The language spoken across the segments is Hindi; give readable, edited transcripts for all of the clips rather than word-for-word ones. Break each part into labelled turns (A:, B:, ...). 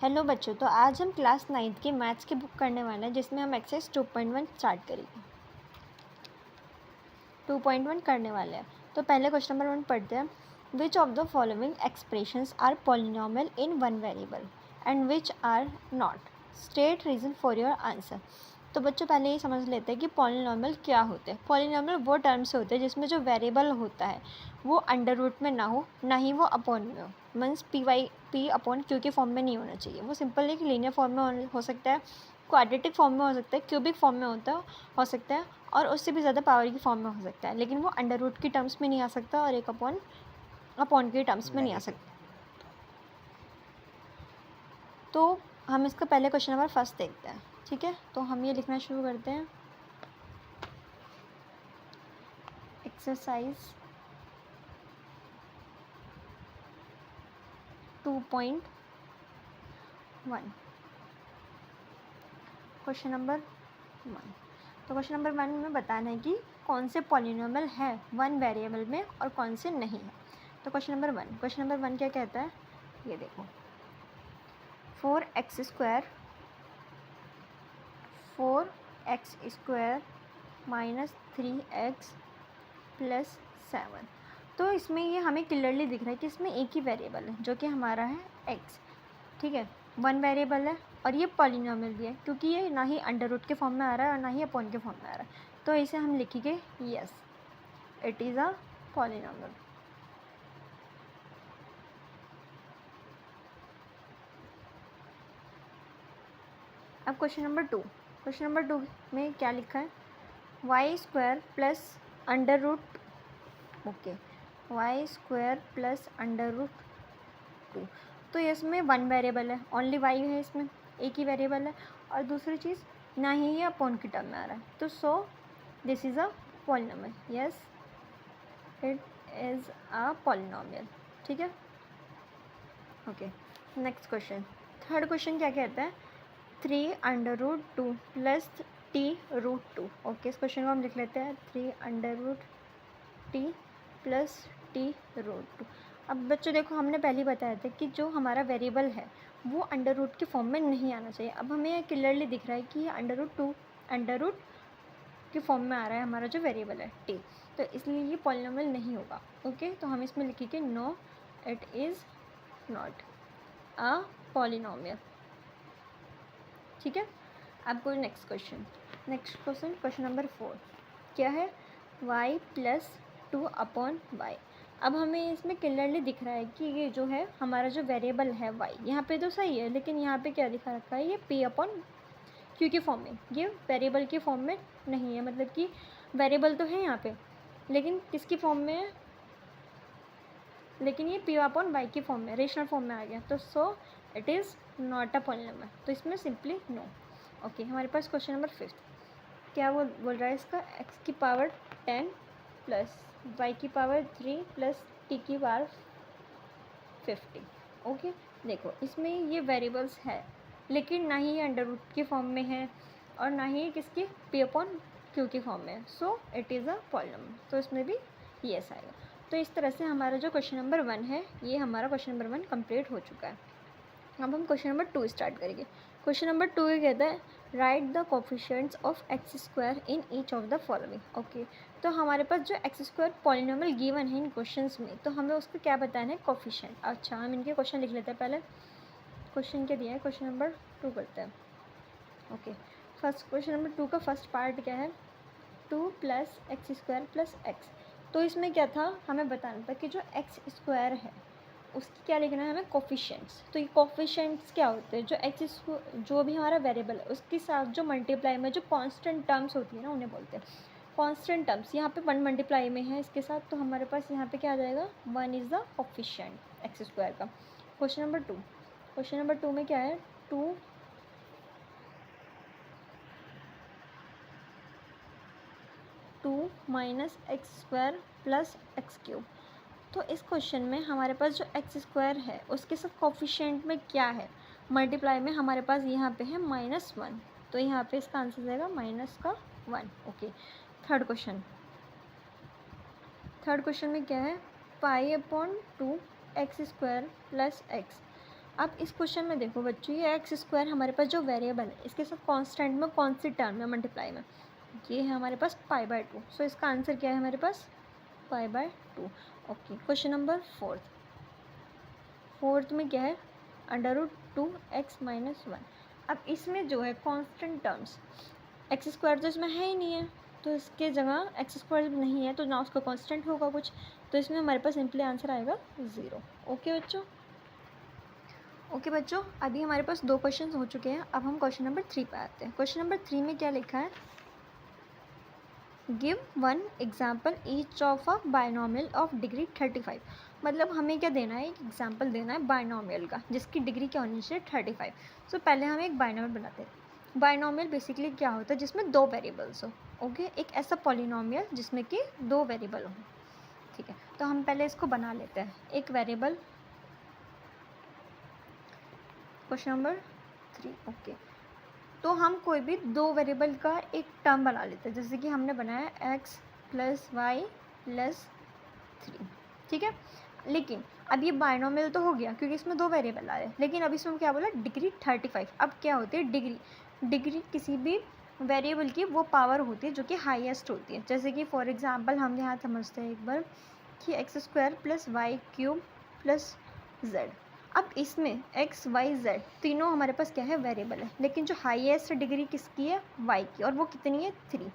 A: हेलो बच्चों, तो आज हम क्लास 9th की मैथ्स की बुक करने वाले हैं जिसमें हम एक्सरसाइज 2.1 स्टार्ट करेंगे। 2.1 करने वाले हैं। तो पहले क्वेश्चन नंबर 1 पढ़ते हैं। Which of the following expressions are polynomial in one variable and which are not? State reason for your answer. तो बच्चों पहले ये समझ लेते हैं कि पॉलिनॉमियल क्या होते हैं। पॉलिनॉमियल वो टर्म्स होते हैं जिसमें जो वेरिएबल होता है वो अंडर रूट में ना हो, ना ही वो अपॉन में हो। मीन्स पी अपॉन क्यू के फॉर्म में नहीं होना चाहिए। वो सिंपल एक लीनियर फॉर्म में हो सकता है, क्वाड्रेटिक फॉर्म में हो सकता है, क्यूबिक फॉर्म में हो सकता है और उससे भी ज़्यादा पावर की फॉर्म में हो सकता है, लेकिन वो अंडर रूट की टर्म्स में नहीं आ सकता और एक अपॉन के टर्म्स में नहीं आ सकता। तो हम इसका पहले क्वेश्चन नंबर फर्स्ट देखते हैं। ठीक है, तो हम ये लिखना शुरू करते हैं। Exercise 2.1 question number 1। तो क्वेश्चन नंबर 1 में बताना है कि कौन से पॉलिनॉमियल है वन वेरिएबल में और कौन से नहीं है। तो क्वेश्चन नंबर 1 क्या कहता है, ये देखो। 4x square minus 3x plus 7। तो इसमें ये हमें क्लियरली दिख रहा है कि इसमें एक ही वेरिएबल है जो कि हमारा है x। ठीक है, वन वेरिएबल है और ये पॉलिनॉमियल भी है क्योंकि ये ना ही अंडर रूट के फॉर्म में आ रहा है और ना ही अपॉन के फॉर्म में आ रहा है। तो इसे हम लिखेंगे yes, it is a polynomial. अब क्वेश्चन नंबर 2 में क्या लिखा है, y square plus under root y square plus under root 2। तो इसमें वन वेरिएबल है, ओनली वाई है, इसमें एक ही वेरिएबल है और दूसरी चीज़ ना ही ये अपॉन की टर्म में आ रहा है। तो so this is a polynomial. Yes, it is a polynomial. ठीक है, okay. Next question, third question क्या कहता है, 3√2 प्लस t√2। ओके, इस क्वेश्चन को हम लिख लेते हैं 3√t प्लस t√2। अब बच्चों देखो, हमने पहले ही बताया था कि जो हमारा वेरिएबल है वो अंडर रूट के फॉर्म में नहीं आना चाहिए। अब हमें क्लियरली दिख रहा है कि ये अंडर रूट के फॉर्म में आ रहा है हमारा जो वेरिएबल है t, तो इसलिए ये पॉलिनॉमियल नहीं होगा। ओके, तो हम इसमें लिखेंगे no, it is not a polynomial. ठीक है, अब कोई नेक्स्ट क्वेश्चन नंबर 4 क्या है, y प्लस 2/y। अब हमें इसमें क्लियरली दिख रहा है कि ये जो है हमारा जो वेरिएबल है y, यहाँ पे तो सही है लेकिन यहाँ पे क्या दिखा रखा है, ये p/q के फॉर्म में, ये वेरिएबल के फॉर्म में नहीं है। मतलब कि वेरिएबल तो है यहाँ पे लेकिन किसकी फॉर्म में है, लेकिन ये p/y की फॉर्म में, रेशनल फॉर्म में आ गया। तो so it is not a polynomial, तो इसमें सिंपली नो। ओके, हमारे पास क्वेश्चन नंबर 5 क्या वो बोल रहा है, इसका x की पावर 10 प्लस y की पावर 3 प्लस t की पावर 50। ओके, देखो इसमें ये वेरिएबल्स है लेकिन ना ही ये अंडर रूट के फॉर्म में है और ना ही किसके p/q के फॉर्म में है। So it is a polynomial, तो इसमें भी यस आएगा। तो इस तरह से हमारा जो क्वेश्चन नंबर 1 है, ये हमारा क्वेश्चन नंबर 1 कंप्लीट हो चुका है। अब हम क्वेश्चन नंबर 2 स्टार्ट करेंगे। क्वेश्चन नंबर 2 ये कहता है, right the coefficients of x square in each of the following. Okay, तो हमारे पास जो एक्स स्क्वायर पॉलिनॉमियल गिवन है इन क्वेश्चंस में, तो हमें उसको क्या बताना है, कोफिशिएंट। अच्छा, हम इनके क्वेश्चन लिख लेते हैं। पहले क्वेश्चन क्या दिया है, क्वेश्चन नंबर 2 करते हैं। ओके, फर्स्ट क्वेश्चन नंबर 2 का फर्स्ट पार्ट क्या है, 2 plus x square plus x. तो इसमें क्या था, हमें बताना था कि जो एक्स स्क्वायर है उसकी क्या लिखना है हमें, कोफिशिएंट्स। तो ये कोफिशिएंट्स क्या होते हैं, जो भी हमारा वेरिएबल है उसके साथ जो मल्टीप्लाई में जो कांस्टेंट टर्म्स होती है ना, उन्हें बोलते हैं कांस्टेंट टर्म्स। यहाँ पे 1 मल्टीप्लाई में है इसके साथ, तो हमारे पास यहाँ पे क्या आ जाएगा, 1 is the coefficient x square का। क्वेश्चन नंबर 2 में क्या है, 2 minus x square plus x cube. तो इस क्वेश्चन में हमारे पास जो एक्स स्क्वायर है उसके साथ कोफिशिएंट में क्या है, मल्टीप्लाई में हमारे पास यहाँ पे है -1, तो यहाँ पे इसका आंसर जाएगा -1। ओके, थर्ड क्वेश्चन में क्या है, पाई/2 एक्स स्क्वायर प्लस एक्स। अब इस क्वेश्चन में देखो बच्चों, ये एक्स स्क्वायर हमारे पास जो वेरिएबल है इसके साथ कांस्टेंट में कौन सी टर्म है मल्टीप्लाई में, ये है हमारे पास पाई बाय 2। सो इसका आंसर क्या है हमारे पास, pi by 2। Okay, question number fourth में क्या है, √2x-1। अब इसमें जो है कांस्टेंट टर्म्स, एक्स स्क्वायर तो इसमें है ही नहीं है, तो इसके जगह एक्स स्क्वायर नहीं है तो ना उसका कांस्टेंट होगा कुछ, तो इसमें हमारे पास सिंपली आंसर आएगा 0। ओके बच्चों, अभी हमारे पास 2 क्वेश्चन हो चुके हैं। अब हम क्वेश्चन नंबर 3 पे आते हैं। क्वेश्चन नंबर 3 में क्या लिखा है, give 1 example each of a binomial of degree 35। मतलब हमें क्या देना है, एक एग्जाम्पल देना है बायनॉमियल का जिसकी डिग्री क्या होनी चाहिए 35। सो पहले हम एक बायनॉमियल बनाते हैं। बायनॉमियल बेसिकली क्या होता है, जिसमें 2 वेरिएबल्स हो। ओके, एक ऐसा पॉलिनॉमियल जिसमें कि 2 वेरिएबल हो। ठीक है, तो हम पहले इसको बना लेते हैं। एक वेरिएबल, क्वेश्चन नंबर 3। ओके, तो हम कोई भी 2 वेरिएबल का एक टर्म बना लेते हैं, जैसे कि हमने बनाया x + y + 3। ठीक है, लेकिन अब ये बायनॉमियल तो हो गया क्योंकि इसमें 2 वेरिएबल आ रहे हैं, लेकिन अब इसमें क्या बोला, डिग्री 35। अब क्या होती है डिग्री किसी भी वेरिएबल की वो पावर होती है जो कि हाईएस्ट होती है। जैसे कि फॉर एग्जांपल हम यहाँ समझते हैं एक बार कि x² + y³ + z। अब इसमें x y z तीनों हमारे पास क्या है, वेरिएबल है, लेकिन जो हाईएस्ट डिग्री किसकी है, y की, और वो कितनी है 3,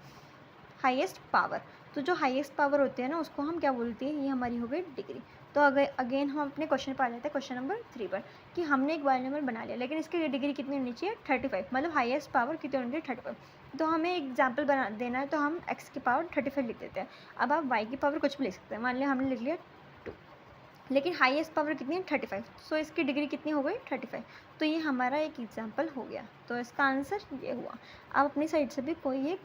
A: हाईएस्ट पावर। तो जो हाईएस्ट पावर होते हैं ना उसको हम क्या बोलते हैं, ये हमारी हो गई डिग्री। तो अगेन हम अपने क्वेश्चन पर आ जाते हैं, क्वेश्चन नंबर 3 पर, कि हमने एक बायनॉमियल बना लिया लेकिन इसकी डिग्री कितनी होनी चाहिए 35, मतलब हाईएस्ट पावर कितनी होनी चाहिए 35। तो हमें एग्जाम्पल बना देना है, तो हम x की पावर 35 लिख देते हैं। अब आप y की पावर कुछ भी लिख सकते हैं, मान लिया हमने लिख लिया 2, लेकिन हाईएस्ट पावर कितनी है 35। सो इसकी डिग्री कितनी हो गई 35। तो ये हमारा एक एग्जाम्पल हो गया, तो इसका आंसर ये हुआ। आप अपनी साइड से भी कोई एक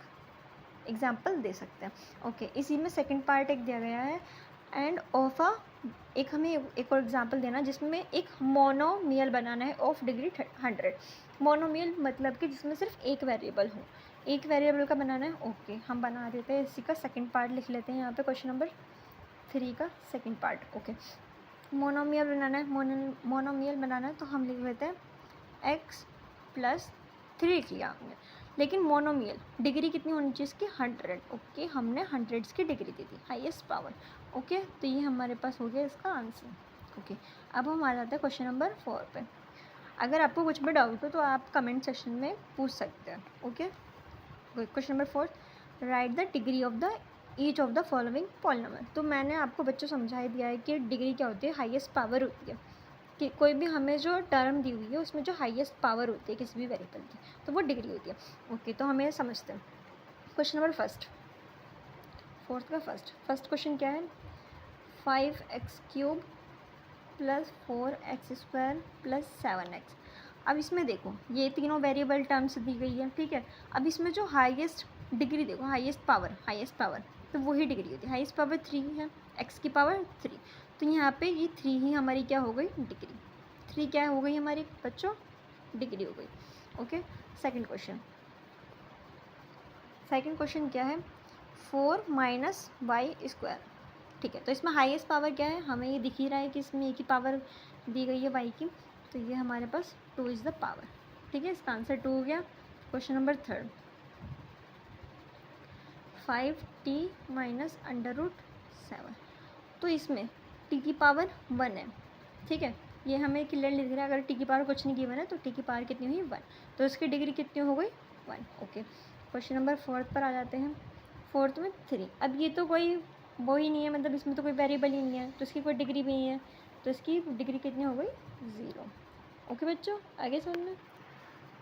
A: एग्जाम्पल दे सकते हैं। ओके, इसी में सेकंड पार्ट एक दिया गया है, एंड ऑफ अ, एक हमें एक और एग्जाम्पल देना जिसमें एक मोनोमियल बनाना है ऑफ डिग्री 100। मोनोमियल मतलब कि जिसमें सिर्फ एक वेरिएबल हो, एक वेरिएबल का बनाना है। ओके, हम बना देते हैं, इसी का सेकंड पार्ट लिख लेते हैं यहाँ पे, क्वेश्चन नंबर 3 का सेकंड पार्ट। ओके, मोनोमियल बनाना है, मोनोमियल बनाना है तो हम लिख लेते हैं x + 3 लिख लिया हमने, लेकिन मोनोमियल डिग्री कितनी होनी चाहिए इसकी 100। ओके, हमने 100 की डिग्री दे दी, हाईएस्ट पावर। ओके, तो ये हमारे पास हो गया इसका आंसर। ओके, अब हम आ जाते हैं क्वेश्चन नंबर 4 पे। अगर आपको कुछ भी डाउट हो तो आप कमेंट सेक्शन में पूछ सकते हैं। Okay, question number 4, right the degree of the each of the following polynomial. तो मैंने आपको बच्चों समझा ही दिया है कि डिग्री क्या होती है, हाईएस्ट पावर होती है, कि कोई भी हमें जो टर्म दी हुई है उसमें जो हाईएस्ट पावर होती है किसी भी वेरिएबल की, तो वो डिग्री होती है। ओके, तो हमें समझते हैं। क्वेश्चन नंबर फोर्थ का फर्स्ट क्वेश्चन क्या है, 5x³ + 4x² + 7x। अब इसमें देखो ये तीनों वेरिएबल टर्म्स दी गई है। ठीक है, अब इसमें जो हाईएस्ट डिग्री देखो, हाईएस्ट पावर तो वही डिग्री होती है। हाईएस्ट पावर 3 है, x की पावर 3, तो यहाँ पे ये 3 ही हमारी क्या हो गई, डिग्री। 3 क्या हो गई हमारी बच्चों, डिग्री हो गई। ओके, सेकंड क्वेश्चन क्या है, 4 - y²। ठीक है, तो इसमें हाईएस्ट पावर क्या है, हमें ये दिख ही रहा है कि इसमें एक ही पावर दी गई है y की, तो ये हमारे पास 2 इज़ द पावर। ठीक है, इसका आंसर 2 हो गया। Question number 3, 5t - √7। तो इसमें t की पावर 1 है। ठीक है, ये हमें क्लियर लिख रहा है, अगर t की पावर कुछ नहीं गिवन है तो t की पावर कितनी हुई 1, तो इसकी डिग्री कितनी हो गई 1। ओके, क्वेश्चन नंबर 4 पर आ जाते हैं। 4 में 3, अब ये तो कोई वो ही नहीं है, मतलब इसमें तो कोई वेरिएबल ही नहीं है, तो इसकी कोई डिग्री भी नहीं है, तो इसकी डिग्री कितनी हो गई 0। ओके बच्चों, आगे सुनना।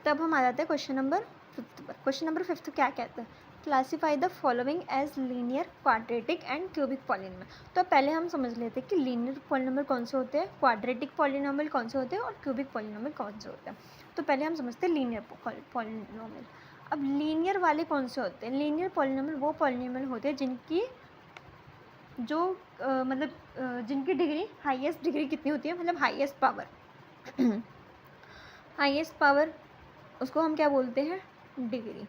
A: तब हम आ जाते हैं क्वेश्चन नंबर 5 पर। क्वेश्चन नंबर 5 क्या कहता है, classify the following as linear, quadratic and cubic polynomial. तो पहले हम समझ लेते हैं कि लीनियर पॉलिनॉमियल कौन से होते हैं, क्वाड्रेटिक पॉलिनॉमियल कौन से होते हैं और क्यूबिक पॉलिनॉमियल कौन से होते हैं। तो पहले हम समझते हैं लीनियर पॉलिनॉमियल। अब लीनियर वाले कौन से होते हैं, लीनियर पॉलिनॉमियल वो पॉलिनॉमियल होते हैं जिनकी जिनकी डिग्री हाईएस्ट डिग्री कितनी होती है, मतलब हाईएस्ट पावर हाईएस्ट पावर उसको हम क्या बोलते हैं, डिग्री।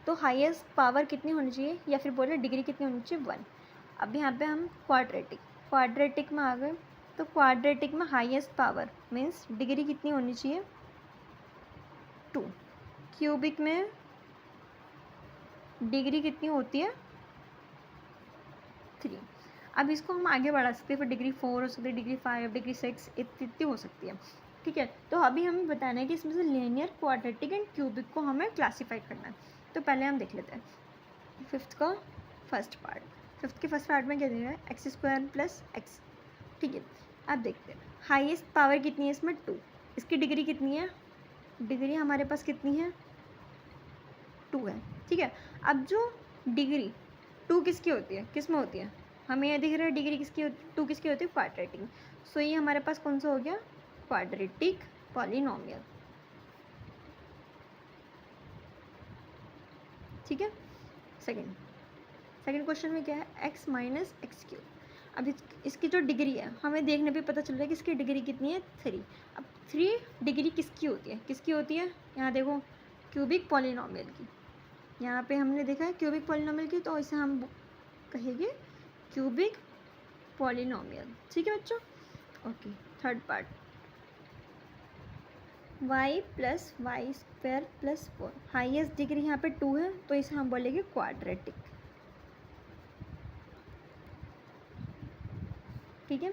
A: तो हाईएस्ट पावर कितनी होनी चाहिए, या फिर बोले डिग्री कितनी होनी चाहिए 1। अब यहाँ पे हम क्वाड्रेटिक में आ गए। तो क्वाड्रेटिक में हाईएस्ट पावर मीन्स डिग्री कितनी होनी चाहिए 2, क्यूबिक में डिग्री कितनी होती है 3। अब इसको हम आगे बढ़ा सकते हैं, फिर डिग्री 4 हो सकती है, डिग्री 5, डिग्री 6 इतनी हो सकती है, ठीक है। तो अभी हमें बताना है कि इसमें से लीनियर, क्वाड्रेटिक एंड क्यूबिक को हमें क्लासीफाई करना है। तो पहले हम देख लेते हैं फिफ्थ का फर्स्ट पार्ट। फिफ्थ के फर्स्ट पार्ट में क्या दिया है x² प्लस x, ठीक है। अब देखते हैं हाईएस्ट पावर कितनी है इसमें 2, इसकी डिग्री कितनी है, डिग्री हमारे पास कितनी है 2 है, ठीक है। अब जो डिग्री 2 किसकी होती है, किस में होती है, हमें यह दिख रहा है डिग्री किसकी 2 किसकी होती है क्वाड्रेटिक। सो ये हमारे पास कौन सा हो गया क्वाड्रेटिक पॉलिनोमियल, ठीक है। सेकंड क्वेश्चन में क्या है x माइनस एक्स क्यूब। अब इसकी जो डिग्री है हमें देखने पे पता चल रहा है कि इसकी डिग्री कितनी है 3। अब 3 डिग्री किसकी होती है, किसकी होती है, यहाँ देखो क्यूबिक पॉलिनोमियल की, यहाँ पे हमने देखा है क्यूबिक पॉलिनोमियल की, तो इसे हम कहेंगे क्यूबिक पॉलिनोमियल, ठीक है बच्चों। Okay, third part y plus y square plus 4, highest degree यहाँ पे 2 है, तो इसे हम बोलेंगे क्वाड्रेटिक, ठीक है।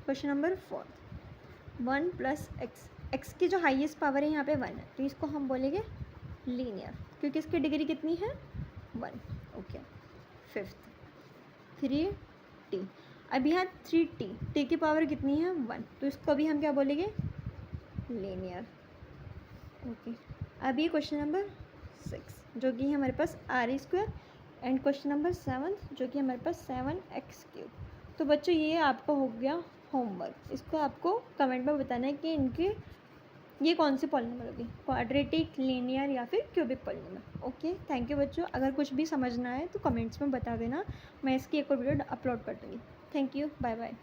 A: Question number 4, 1 plus x, x की जो हाईएस्ट पावर है यहाँ पे 1 है, तो इसको हम बोलेंगे लीनियर, क्योंकि इसकी डिग्री कितनी है 1, ओके। फिफ्थ 3t, अब यहाँ 3t, t की पावर कितनी है 1, तो इसको भी हम क्या बोलेंगे लीनियर, ओके। अब ये क्वेश्चन नंबर 6 जो कि हमारे पास r² एंड क्वेश्चन नंबर 7 जो कि हमारे पास 7x³। तो बच्चों ये आपका हो गया होमवर्क, इसको आपको कमेंट में बताना है कि इनके ये कौन से पॉलिनोमियल होगी, क्वाड्रेटिक, लीनियर या फिर cubic polynomial. Okay, thank you बच्चों। अगर कुछ भी समझना है तो कमेंट्स में बता देना, मैं इसकी एक और वीडियो अपलोड कर दूँगी। Thank you, bye bye.